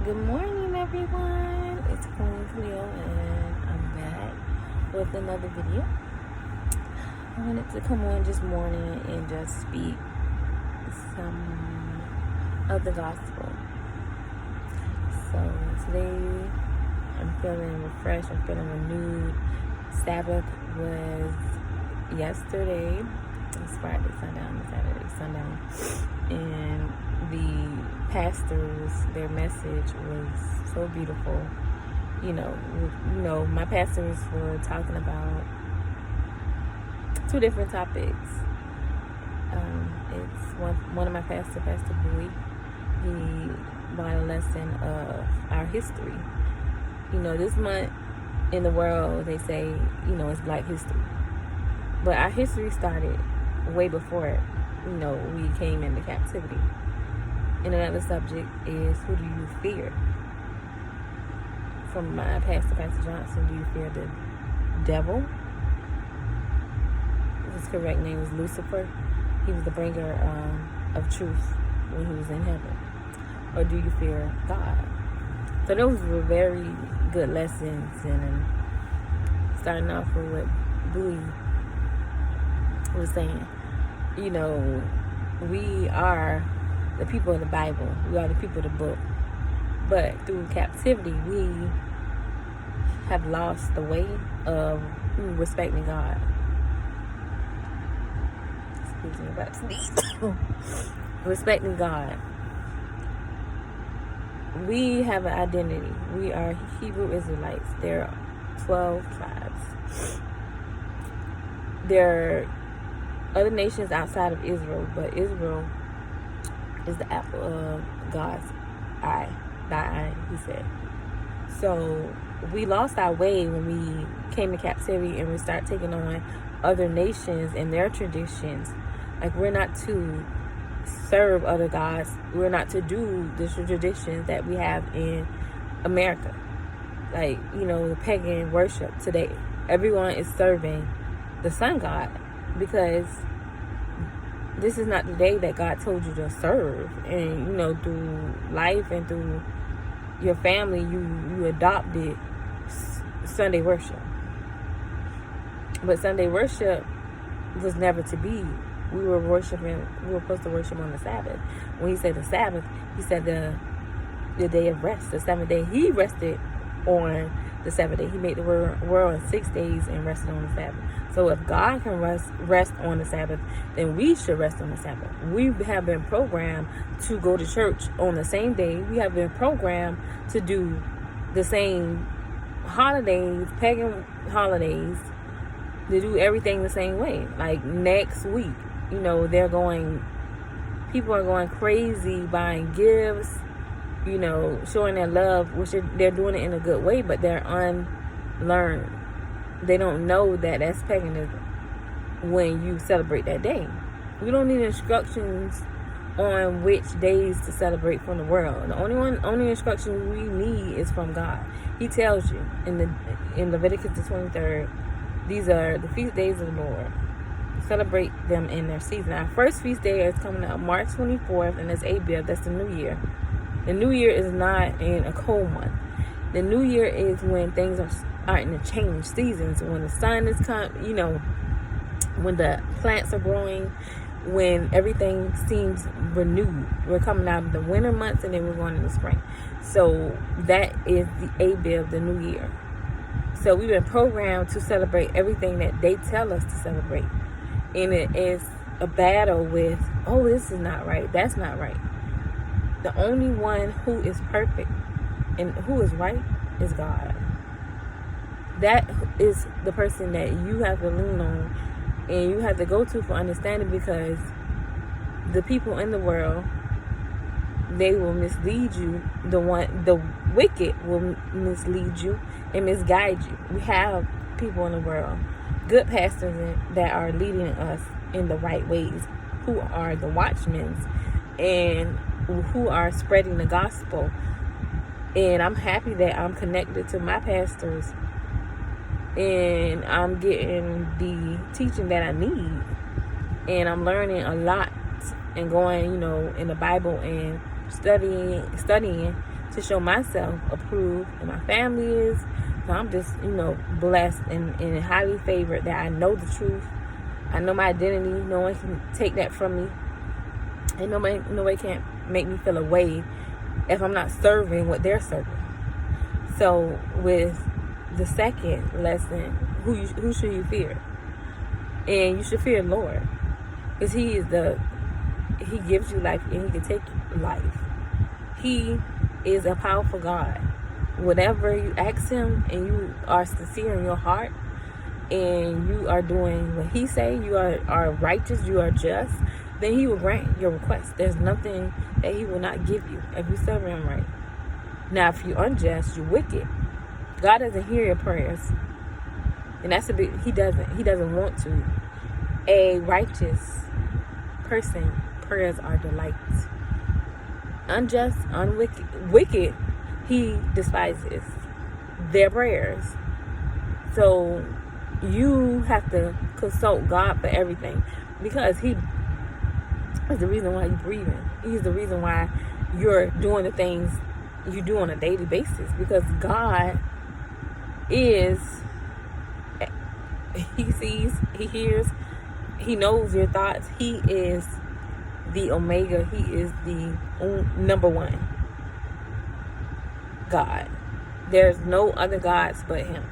Good morning, everyone. It's Queen Cleo, and I'm back with another video. I wanted to come on this morning and just speak some of the gospel. So today, I'm feeling refreshed. I'm feeling renewed. Sabbath was yesterday. It's Friday, sundown, Saturday, sundown, and the pastors, their message was so beautiful. You know, my pastors were talking about two different topics. It's one of my pastors, Pastor Bowie. He brought a lesson of our history. You know, this month in the world, they say, it's Black History, but our history started way before, we came into captivity. And another subject is, who do you fear? From my pastor, Pastor Johnson, do you fear the devil? His correct name was Lucifer. He was the bringer of truth when he was in heaven. Or do you fear God? So those were very good lessons. And starting off with what Bowie was saying, we are the people of the Bible. We are the people of the book. But through captivity, we have lost the way of respecting God. Excuse me, about to sneeze. Respecting God. We have an identity. We are Hebrew Israelites. There are 12 tribes. There are other nations outside of Israel, but Israel is the apple of God's eye. Thy eye, he said. So we lost our way when we came to captivity and we start taking on other nations and their traditions. Like, we're not to serve other gods. We're not to do the traditions that we have in America. Like, the pagan worship today. Everyone is serving the sun god, because this is not the day that God told you to serve. And, through life and through your family, you adopted Sunday worship. But Sunday worship was never to be. We were supposed to worship on the Sabbath. When he said the Sabbath, he said the day of rest, the seventh day. He rested on the seventh day. He made the world in 6 days and rested on the Sabbath. So if God can rest on the Sabbath, then we should rest on the Sabbath. We have been programmed to go to church on the same day. We have been programmed to do the same holidays, pagan holidays, to do everything the same way. Like next week, people are going crazy buying gifts, showing their love, which they're doing it in a good way, but they're unlearned. They don't know that that's paganism when you celebrate that day. We don't need instructions on which days to celebrate from the world. The only instruction we need is from God. He tells you in Leviticus the 23rd, these are the feast days of the Lord. Celebrate them in their season. Our first feast day is coming up March 24th, and that's Abib. That's the New Year. The New Year is not in a cold month. The New Year is when things are starting to change seasons. When the sun is when the plants are growing, when everything seems renewed. We're coming out of the winter months and then we're going into spring. So that is the Abib, the New Year. So we've been programmed to celebrate everything that they tell us to celebrate. And it is a battle with, this is not right, that's not right. The only one who is perfect and who is right is God. That is the person that you have to lean on and you have to go to for understanding, because the people in the world, they will mislead you. The wicked will mislead you and misguide you. We have people in the world, good pastors that are leading us in the right ways, who are the watchmen and who are spreading the gospel. And I'm happy that I'm connected to my pastors and I'm getting the teaching that I need. And I'm learning a lot and going, in the Bible and studying to show myself approved, and my family is. So I'm just, blessed and highly favored that I know the truth. I know my identity. No one can take that from me. And nobody can't make me feel away if I'm not serving what they're serving. So with the second lesson, who should you fear? And you should fear the Lord. Because He gives you life and He can take life. He is a powerful God. Whatever you ask Him and you are sincere in your heart and you are doing what He say, you are righteous, you are just, then He will grant your request. There's nothing that He will not give you if you serve Him right. Now, if you're unjust, you're wicked, God doesn't hear your prayers. And that's He doesn't want to. A righteous person, prayers are delight. Unjust, wicked, He despises their prayers. So you have to consult God for everything, because He is the reason why you're breathing. He's the reason why you're doing the things you do on a daily basis, because God is, He sees, He hears, He knows your thoughts. He is the Omega. He is the number one God. There's no other gods but Him.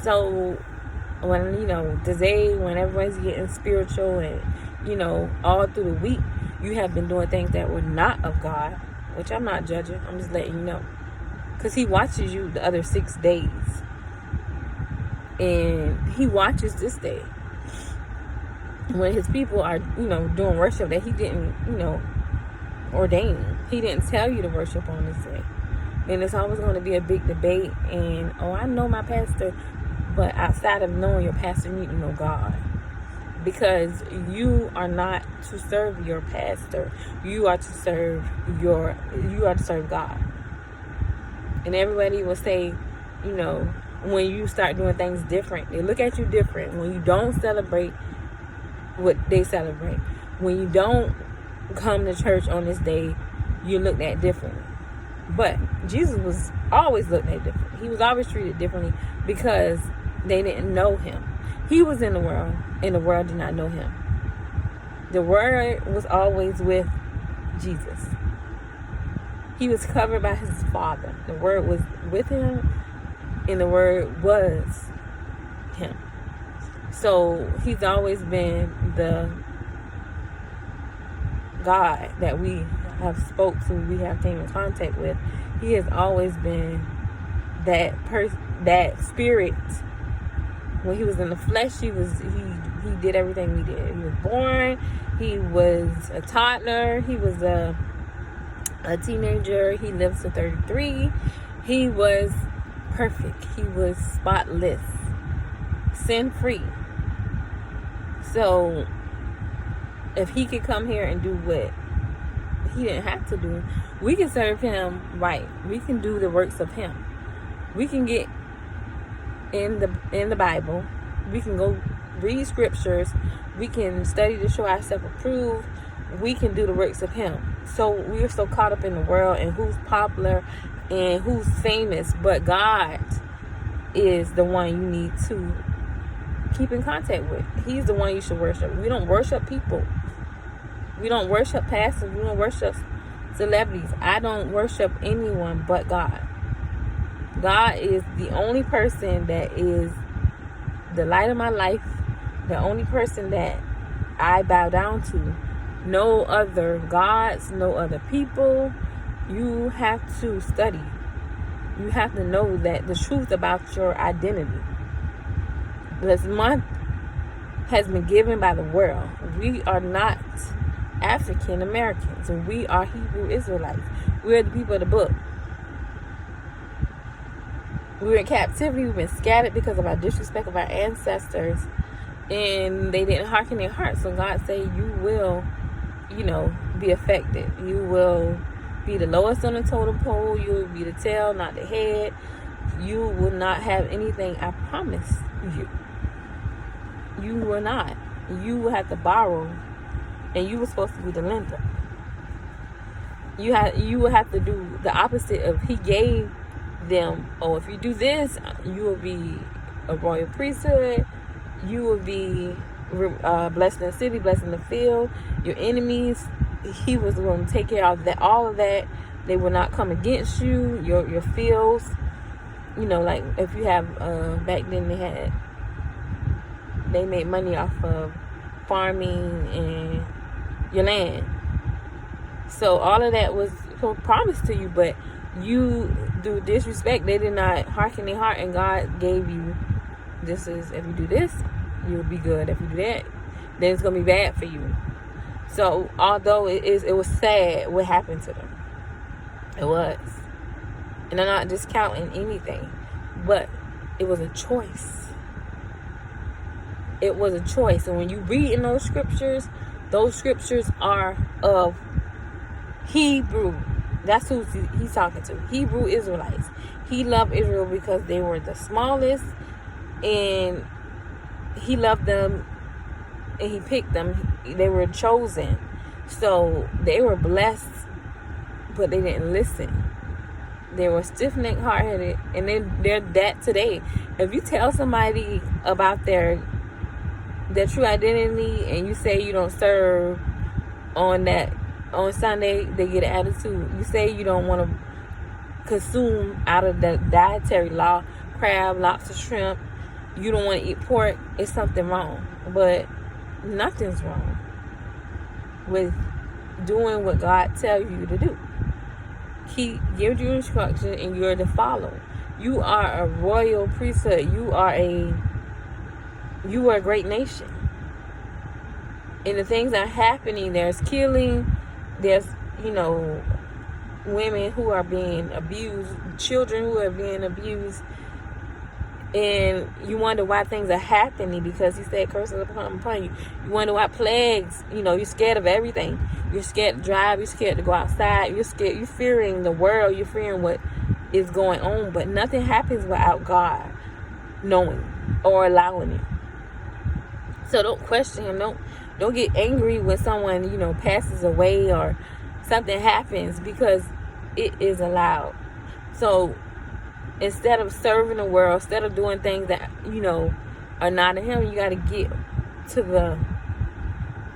So when today, when everyone's getting spiritual and all through the week, you have been doing things that were not of God, which I'm not judging. I'm just letting you know, because He watches you the other 6 days, and He watches this day when His people are doing worship that He didn't ordain. He didn't tell you to worship on this day. And it's always going to be a big debate. And I know my pastor, but outside of knowing your pastor, you need to know God, because you are not to serve your pastor. You are to serve God. And everybody will say, when you start doing things different, they look at you different. When you don't celebrate what they celebrate, when you don't come to church on this day, you're looked at differently. But Jesus was always looked at differently. He was always treated differently because they didn't know Him. He was in the world, and the world did not know Him. The Word was always with Jesus. He was covered by His Father. The Word was with Him, and the Word was Him. So He's always been the God that we have spoke to, we have came in contact with. He has always been that spirit. When He was in the flesh, he did everything we did. He was born, He was a toddler, He was a teenager, He lived to 33. He was perfect. He was spotless, sin-free. So if He could come here and do what He didn't have to do, we can serve Him right. We can do the works of Him. We can get in the Bible. We can go read scriptures. We can study to show ourselves approved. We can do the works of Him. So we're so caught up in the world and who's popular and who's famous, but God is the one you need to keep in contact with. He's the one you should worship. We don't worship people. We don't worship pastors. We don't worship celebrities. I don't worship anyone but God. God is the only person that is the light of my life, the only person that I bow down to. No other gods, no other people. You have to study. You have to know that the truth about your identity. This month has been given by the world. We are not African Americans. We are Hebrew Israelites. We're the people of the book. We're in captivity. We've been scattered because of our disrespect of our ancestors, and they didn't hearken their hearts. So God say you will, be affected. You will be the lowest on the totem pole. You will be the tail, not the head. You will not have anything. I promise you. You will not. You will have to borrow, and you were supposed to be the lender. you will have to do the opposite of he gave them. Oh, if you do this, you will be a royal priesthood. You will be blessed in the city, blessed in the field. Your enemies, he was going to take care of that. All of that, they will not come against you. Your fields, like if you have back then they made money off of farming and your land. So all of that was promised to you, but you do disrespect. They did not hearken their heart, and God gave you, this is, if you do this, you'll be good. If you do that, then it's gonna be bad for you. So although it was sad what happened to them, it was, and I'm not discounting anything, but it was a choice. It was a choice. And when you read in those scriptures are of Hebrew. That's who he's talking to. Hebrew Israelites. He loved Israel because they were the smallest, and he loved them, and he picked them. They were chosen. So they were blessed, but they didn't listen. They were stiff-necked, hard-headed, and they're that today. If you tell somebody about their true identity and you say you don't serve on Sunday, they get an attitude. You say you don't want to consume out of the dietary law, crab, lobster, shrimp. You don't want to eat pork. It's something wrong. But nothing's wrong with doing what God tells you to do. He gives you instruction and you're to follow. You are a royal priesthood. You are a great nation. And the things that are happening, there's killing, there's, women who are being abused, children who are being abused, and you wonder why things are happening, because he said curses upon you. You wonder why plagues, you're scared of everything. You're scared to drive, you're scared to go outside, you're fearing the world, you're fearing what is going on, but nothing happens without God knowing or allowing it. So don't question him. Don't get angry when someone, passes away or something happens, because it is allowed. So instead of serving the world, instead of doing things that, are not of him, you got to get to the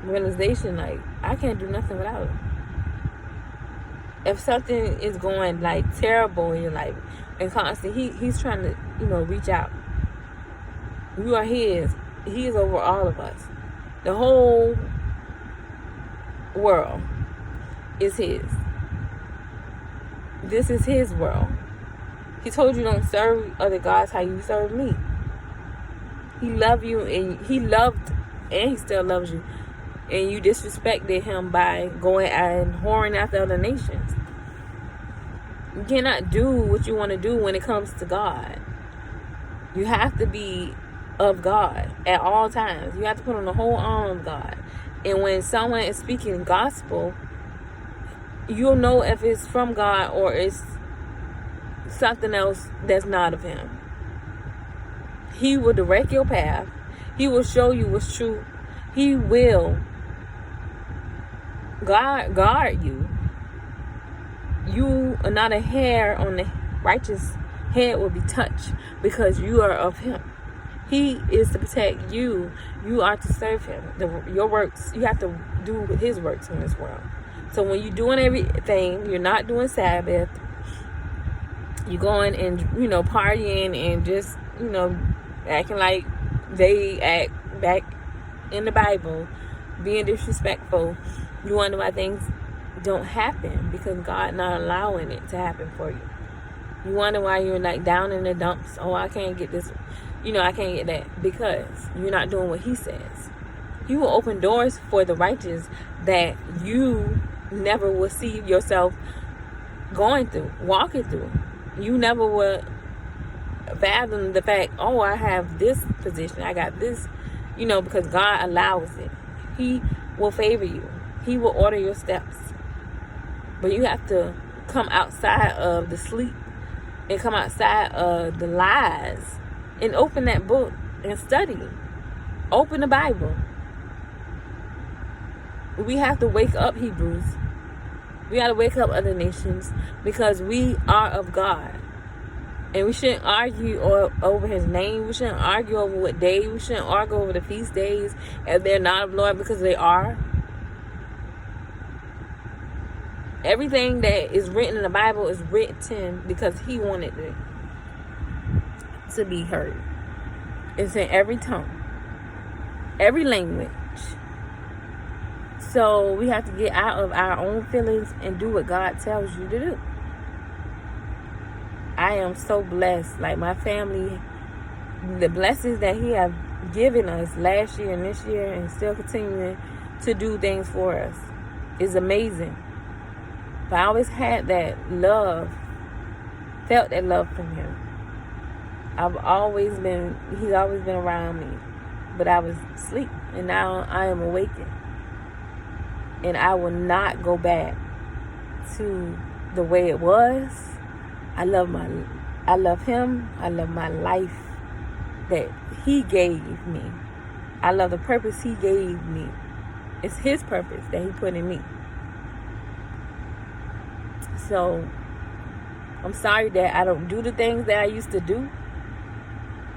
realization, like, I can't do nothing without him. If something is going, like, terrible in your life and constantly, he's trying to, reach out. You are his. He is over all of us. The whole world is his. This is his world. He told you don't serve other gods how you serve me. He loved you, and he loved, and he still loves you. And you disrespected him by going and whoring after other nations. You cannot do what you want to do when it comes to God. You have to be of God at all times. You have to put on the whole armor of God. And when someone is speaking gospel, you'll know if it's from God or it's something else that's not of him. He will direct your path. He will show you what's true. He will guard you. You are not a hair on the righteous head will be touched, because you are of him. He is to protect you. You are to serve him. Your works, you have to do his works in this world. So when you're doing everything, you're not doing Sabbath. You're going and, partying and just, acting like they act back in the Bible, being disrespectful. You wonder why things don't happen, because God not allowing it to happen for you. You wonder why you're like down in the dumps. Oh, I can't get this. I can't get that, because you're not doing what he says. He will open doors for the righteous that you never will see yourself going through, walking through. You never will fathom the fact, oh, I have this position, I got this, because God allows it. He will favor you. He will order your steps. But you have to come outside of the sleep and come outside of the lies and open that book and study. Open the Bible. We have to wake up, Hebrews. We got to wake up other nations, because we are of God. And we shouldn't argue over his name. We shouldn't argue over what day. We shouldn't argue over the feast days if they're not of Lord, because they are. Everything that is written in the Bible is written because he wanted it to be heard. It's in every tongue, every language. So we have to get out of our own feelings and do what God tells you to do. I am so blessed. Like, my family, the blessings that he has given us last year and this year, and still continuing to do things for us, is amazing. But I always had that love, felt that love from him. He's always been around me. But I was asleep, and now I am awakened. And I will not go back to the way it was. I love him. I love my life that he gave me. I love the purpose he gave me. It's his purpose that he put in me. So I'm sorry that I don't do the things that I used to do.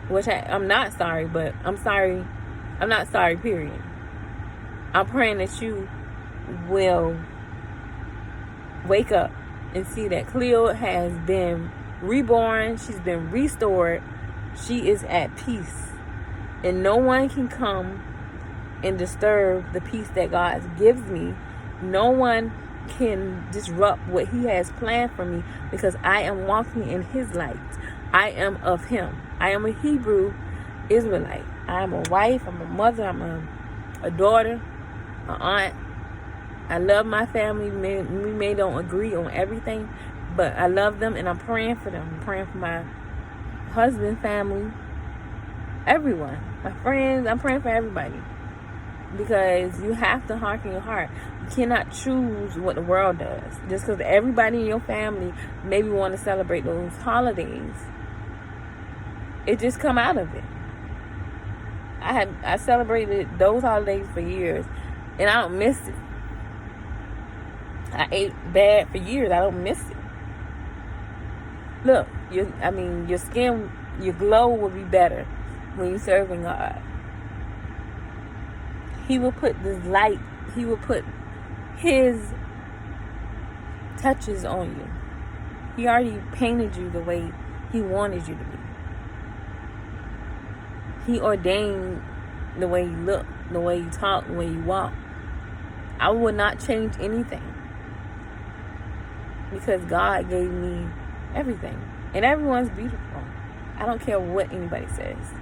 Which I'm not sorry, but I'm sorry. I'm not sorry, period. I'm praying that you will wake up and see that Cleo has been reborn. She's been restored. She is at peace. And no one can come and disturb the peace that God gives me. No one can disrupt what he has planned for me, because I am walking in his light. I am of him. I am a Hebrew Israelite. I am a wife. I'm a mother. I'm a daughter, an aunt. I love my family. We may don't agree on everything, but I love them, and I'm praying for them. I'm praying for my husband, family, everyone, my friends. I'm praying for everybody, because you have to hearken your heart. You cannot choose what the world does. Just because everybody in your family maybe want to celebrate those holidays, it just come out of it. I celebrated those holidays for years, and I don't miss it. I ate bad for years. I don't miss it. Look, your skin, your glow will be better when you're serving God. He will put this light. He will put his touches on you. He already painted you the way he wanted you to be. He ordained the way you look, the way you talk, the way you walk. I would not change anything, because God gave me everything. And everyone's beautiful. I don't care what anybody says.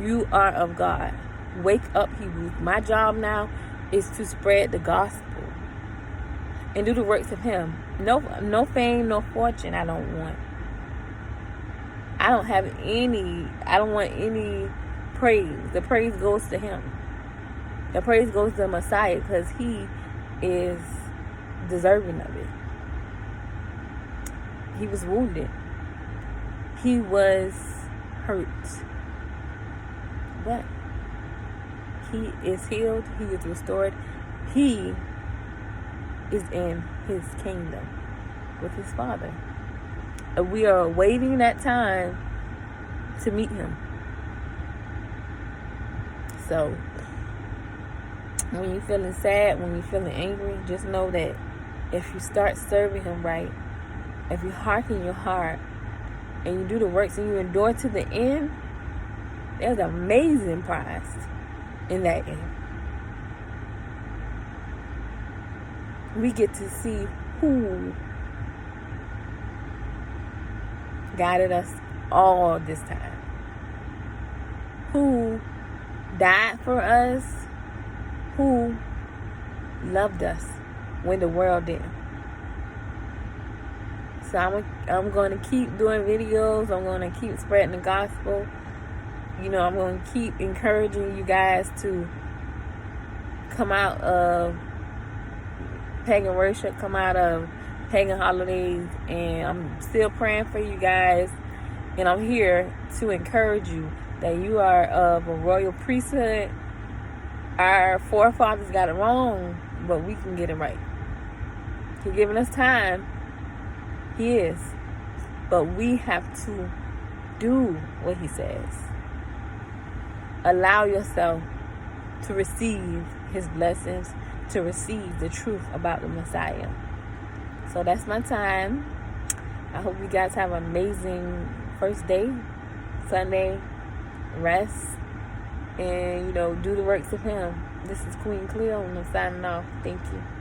You are of God. Wake up, Hebrews. My job now is to spread the gospel and do the works of him. No fame, no fortune I don't want. I don't want any praise. The praise goes to him. The praise goes to the Messiah, because he is deserving of it. He was wounded. He was hurt. But he is healed. He is restored. He is in his kingdom with his Father. And we are awaiting that time to meet him. So, when you're feeling sad, when you're feeling angry, just know that if you start serving him right, if you hearken your heart, and you do the works, and you endure to the end, there's an amazing prize in that end. We get to see who guided us all this time, who died for us, who loved us when the world didn't. So I'm going to keep doing videos. I'm going to keep spreading the gospel. I'm going to keep encouraging you guys to come out of pagan worship, come out of pagan holidays. And I'm still praying for you guys. And I'm here to encourage you that you are of a royal priesthood. Our forefathers got it wrong, but we can get it right. He's giving us time. He is. But we have to do what he says. Allow yourself to receive his blessings, to receive the truth about the Messiah. So that's my time. I hope you guys have an amazing first day, Sunday, rest, and, do the works of him. This is Queen Cleo, and I'm signing off. Thank you.